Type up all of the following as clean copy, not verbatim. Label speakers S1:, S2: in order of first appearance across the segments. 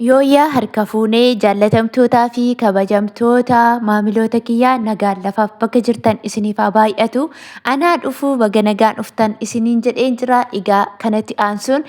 S1: Yooyyaa harka fuunee jaallatamtootaa fi kabajamtoota maamiloota kiyyaa nagaan lafaaf bakka jirtan isiniif haa baay'atu. Anaa dhufuu baga nagaan dhuftan isiniin jedheen jira. Egaa kanatti aansuun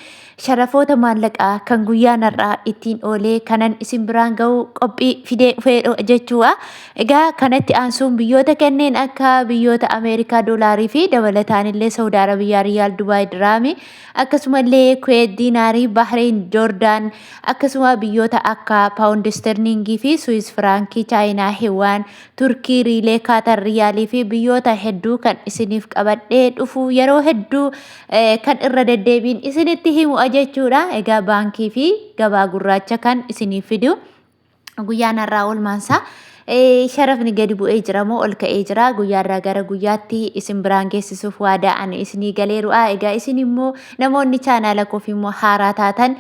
S1: sharafoota maallaqaa kan guyyaa har'aa ittiin oolee kanan isin biraan ga'u qophii fidee dhufee jechuudha. Egaa kanatti aansuun biyyoota kanneen akka biyyoota Ameerikaa doolaarii fi dabalataan illee Saudi Arabiyaa Riyaal Dubaay Diraamii akkasumallee Kuweet Diinaarii Bahreen Joordaan akkasuma biyyoota akka paawundi sterlingii fi Swiss firankii Chaayinaa Hiwaan Turkii Riilee Kaatar Riyaalii fi biyyoota hedduu kan isiniif qabadhee dhufu yeroo hedduu kan irra deddeebiin isinitti himu jechuudha. Egaa baankii fi gabaa gurraacha kan isiniif fidu guyyaan har'aa oolmaansaa sharafni gadi bu'ee jira moo ol ka'ee jira guyyaarraa gara guyyaatti isin biraan geessisuuf waadaa ani isinii galeeru'a. Egaa isin immoo namoonni chaanaala koof immoo haaraa taatan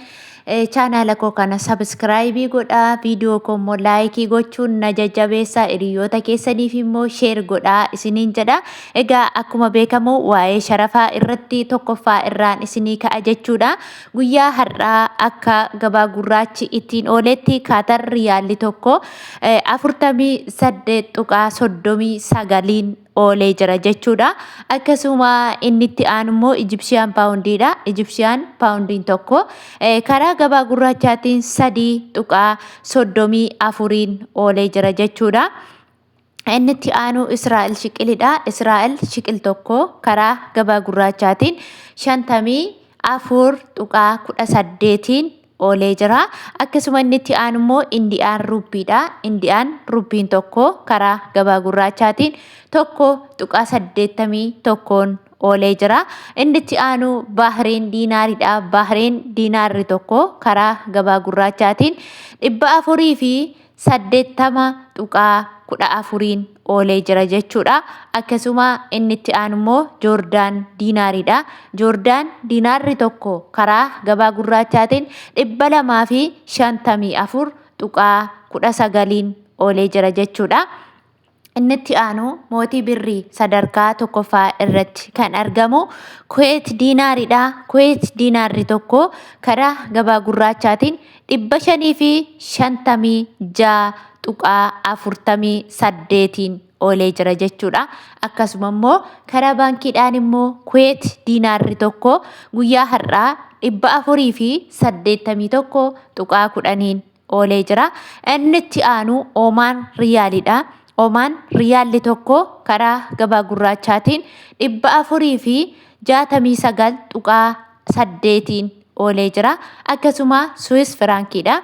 S1: chaanaala koo kana sabskraayibii godhaa, viidiyoo koo immoo laayikii gochuun na jajjabeessaa, hiriyoota keessaniif immoo sheer godhaa isiniin jedha. Egaa akkuma beekamu waa'ee sharafaa irratti tokkoffaa irraan isinii ka'a jechuudha. Guyyaa har'aa akka gabaa gurraachi ittiin ooletti Kaatar riyaalli tokko 48.39 oolee jira jechuudha. Akkasuma inni itti aanu immoo Ijipsiyaan paawundiidha. Ijipsiyaan paawundiin tokko karaa gabaa gurraachaatiin 3.34 oolee jira jechuudha. Inni itti aanu Israa'el shiqilidha. Israa'el shiqil tokko karaa gabaa gurraachaatiin 54.18 oolee jira. Akkasuma inni itti aanu immoo Indiyaan ruppiidha. Indiyaan ruppiin tokko karaa gabaa gurraachaatiin 1.81 oolee jira. Inni itti aanu Bahreen diinaariidha. Bahreen diinaarri tokko karaa gabaa gurraachaatiin 480.14 oolee jira jechuudha. Akkasuma inni itti aanu immoo Joordaan diinaariidha. Joordaan diinaarri tokko karaa gabaa gurraachaatiin 254.19 oolee jira jechuudha. Inni itti aanu mootii birrii sadarkaa tokkoffaa irratti kan argamu Kuweet diinaariidha. Kuweet diinaarri tokko karaa gabaa gurraachaatiin 556.48 oolee jira jechuudha. Akkasuma immoo karaa baankiidhaan immoo Kuweet diinaarri tokko guyyaa har'aa 481.10 oolee jira. Inni itti aanu Oomaan Riyaalidha. Oomaan Riyaalli tokko karaa gabaa gurraachaatiin 469.8 oolee jira. Akkasuma Swiss firaankiidha.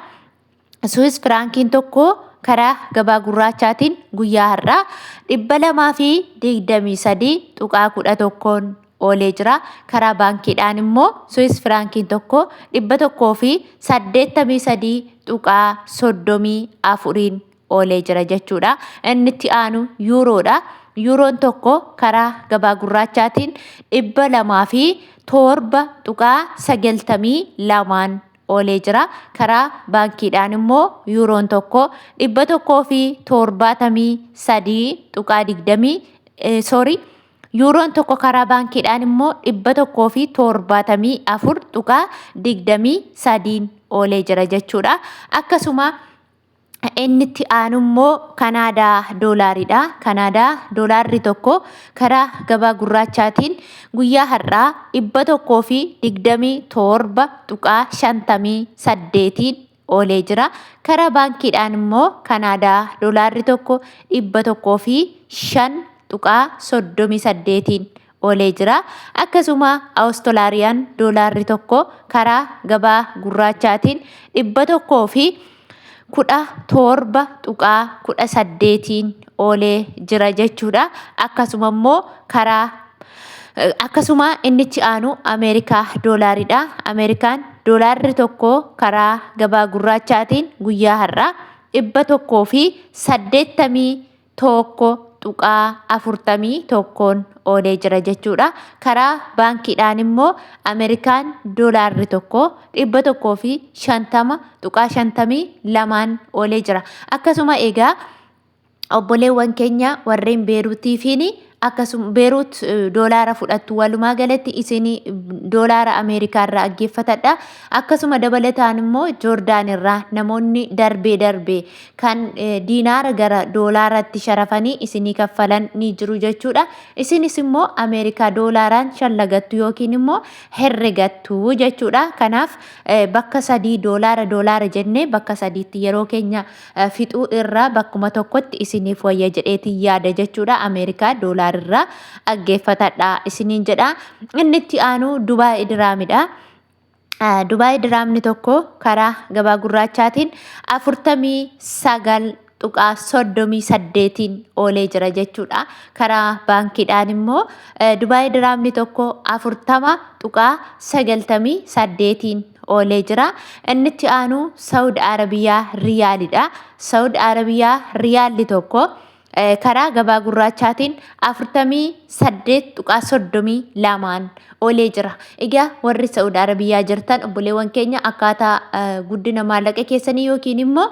S1: Swiss firaankiin tokko karaa gabaa gurraachaatiin guyyaa har'aa 223.11 oolee jira. Karaa baankiidhaan immoo Swiss firaankiin tokko 183.34 oolee jira jechuudha. Inni itti aanu yuuroodha. Yuuroon tokko karaa gabaa gurraachaatiin 207.92 oolee jira. Karaa baankiidhaan immoo yuuroon tokko 173.20 yuuroon tokko karaa baankiidhaan immoo 174.23 oolee jira jechuudha. Akkasuma inni itti aanu immoo Kanaadaa doolaariidha. Kanaadaa doolaarri tokko karaa gabaa gurraachaatiin guyyaa har'aa 127.58 oolee jira. Karaa baankiidhaan immoo Kanaadaa doolaarri tokko 105.38 oolee jira. Akkasuma Awustiraaliyaa doolaarri tokko karaa gabaa gurraachaatiin 117.18 oolee jira jechuudha. Akkasuma immoo akkasuma inni itti aanu Ameerikaa doolaariidha. Ameerikaan doolaarri tokko karaa gabaa gurraachaatiin guyyaa har'aa 181.41 oolee jira jechuudha. Karaa baankiidhaan immoo Ameerikaan doolaarri tokko 150.52 oolee jira. Akkasuma egaa obboleewwan keenya warreen Beeruutii fi akkasuma Beeruut doolaara fudhattu walumaa galatti isinii doolaara Ameerikaa irraa aggeeffatadha. Akkasuma dabalataan immoo Joordaan irraa namoonni darbee kan diinaara gara doolaaratti sharafanii isinii kaffalan ni jiru jechuudha. Isinis immoo Ameerikaa doolaaraan shallagattu yookiin immoo herregattu jechuudha. Kanaaf bakka sadii doolaara jennee bakka sadiitti yeroo keenya fixuu irraa bakkuma tokkotti isiniif wayya jedheetii yaada jechuudha. Ameerikaa doolaarirraa aggeeffatadha isiniin jedha. Inni itti aanu Dubaay Diraamidha. Dubaay Diraamni tokko karaa gabaa gurraachaatiin 49.38 oolee jira jechuudha. Karaa baankiidhaan immoo Dubaay Diraamni tokko 40.98 oolee jira. Inni itti aanu Saudi Arabiyaa Riyaalidha. Saudi Arabiyaa Riyaalli tokko karaa gabaa gurraachaatiin 48.32 oolee jira. Egaa warri Saudi Arabiyaa jirtan obboleewwan keenya akkaataa guddina maallaqa keessanii yookiin immoo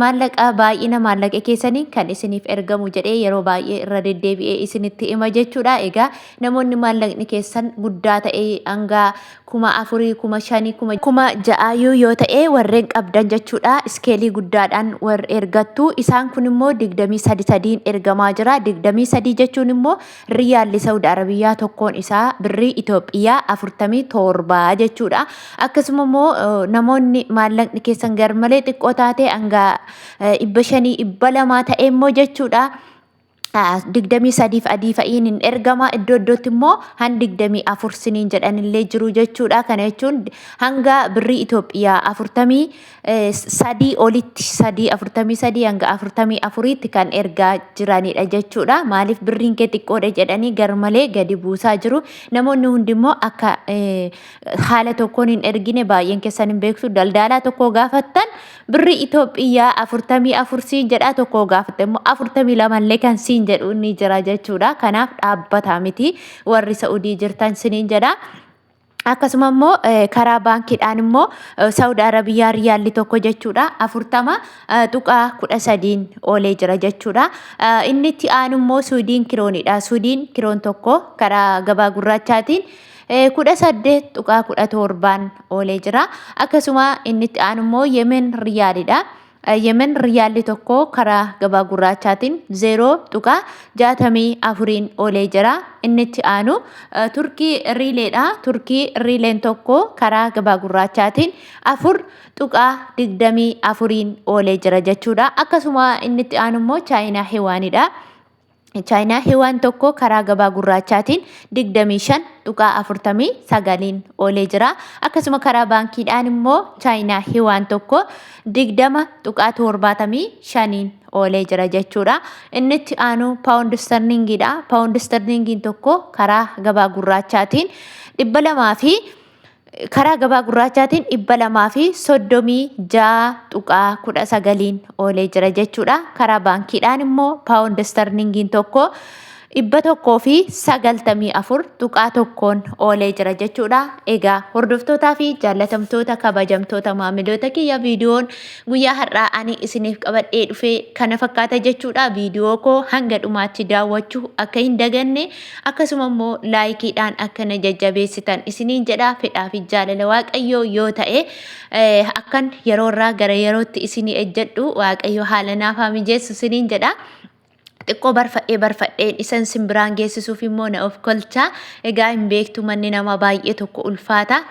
S1: maallaqa baay'ina maallaqa keessanii kan isiniif ergamu jedhee yeroo baay'ee irra deddeebi'ee isinitti hima jechuudha. Egaa namoonni maallaqni keessan guddaa ta'ee hanga 4,000, 5,000, 6,000 yoo ta'e warreen qabdan jechuudha. Iskeelii guddaadhaan warra ergattu. Isaan kun immoo 23 ergamaa jira. 23 jechuun immoo riyaalli Saudi Arabiyaa tokkoon isaa birrii Itoophiyaa 47 jechuudha. Akkasuma immoo namoonni maallaqni keessan garmalee xiqqoo taate hanga 500, 200 ta'e immoo jechuudha. 23 adii fa'iin hin ergama. Iddoo iddootti immoo 24 siniin jedhanillee jiru jechuudha. Kana jechuun hanga birrii Itoophiyaa 43 olitti 43 hanga 44tti kan ergaa jiranidha jechuudha. Maaliif birriin kee xiqqoodha jedhanii garmalee gadi buusaa jiru. Namoonni hundi immoo akka haala tokkoon hin ergine baay'een keessan hin beektu. Daldalaa tokko gaafattan birrii Itoophiyaa 44 siin jedha, tokko gaafatte immoo 42 illee kan siin jedhu ni jira jechuudha. Kanaaf dhaabbata miti warri Saudii jirtan siniin jedha. Akkasuma immoo karaa baankiidhaan immoo Saudi Arabiyaa riyaalli tokko jechuudha 40.13 oolee jira jechuudha. Inni itti aanu immoo Suudiin kiroonidha. Suudiin kiroon tokko karaa gabaa gurraachaatiin 18.17 oolee jira. Akkasuma inni itti aanu immoo Yemen riyaalidha. Yemen riyaalli tokko karaa gabaa gurraachaatiin 0.64 oolee jira. Inni itti aanu Turkii riileedha. Turkii riileen tokko karaa gabaa gurraachaatiin 4.24 oolee jira jechuudha. Akkasuma inni itti aanu immoo Chaayinaa Hiwaanidha. Chaayinaa Hiwaan tokko karaa gabaa gurraachaatiin 25.49 oolee jira. Akkasuma karaa baankiidhaan immoo Chaayinaa Hiwaan tokko 20.75 oolee jira jechuudha. Inni itti aanu Paawundi Sterlingidha. Paawundi Sterlingiin tokko karaa gabaa gurraachaatiin 200 fi karaa gabaa gurraachaatiin 236.19 oolee jira jechuudha. Karaa baankiidhaan immoo Paawundi Sterlingiin tokko 194.1 oolee jira jechuudha. Egaa hordoftootaa fi jaallatamtoota kabajamtoota maamiloota kiyya viidiyoon guyyaa har'aa ani isiniif qabadhee dhufe kana fakkaata jechuudha. Viidiyoo koo hanga dhumaatti daawwachuu akka hin daganne akkasuma immoo laayikiidhaan akkana jajjabeessitan isiniin jedha. Fedhaa fi jaalala Waaqayyoo yoo ta'e akkan yeroorraa gara yerootti isinii ejjedhu Waaqayyo haala naaf haa mijeessu isiniin jedha. Xiqqoo barfadheen isan simbiraan geessisuuf immoo na of kolcha. Egaa hin beektu manni nama baay'ee tokko ulfaata.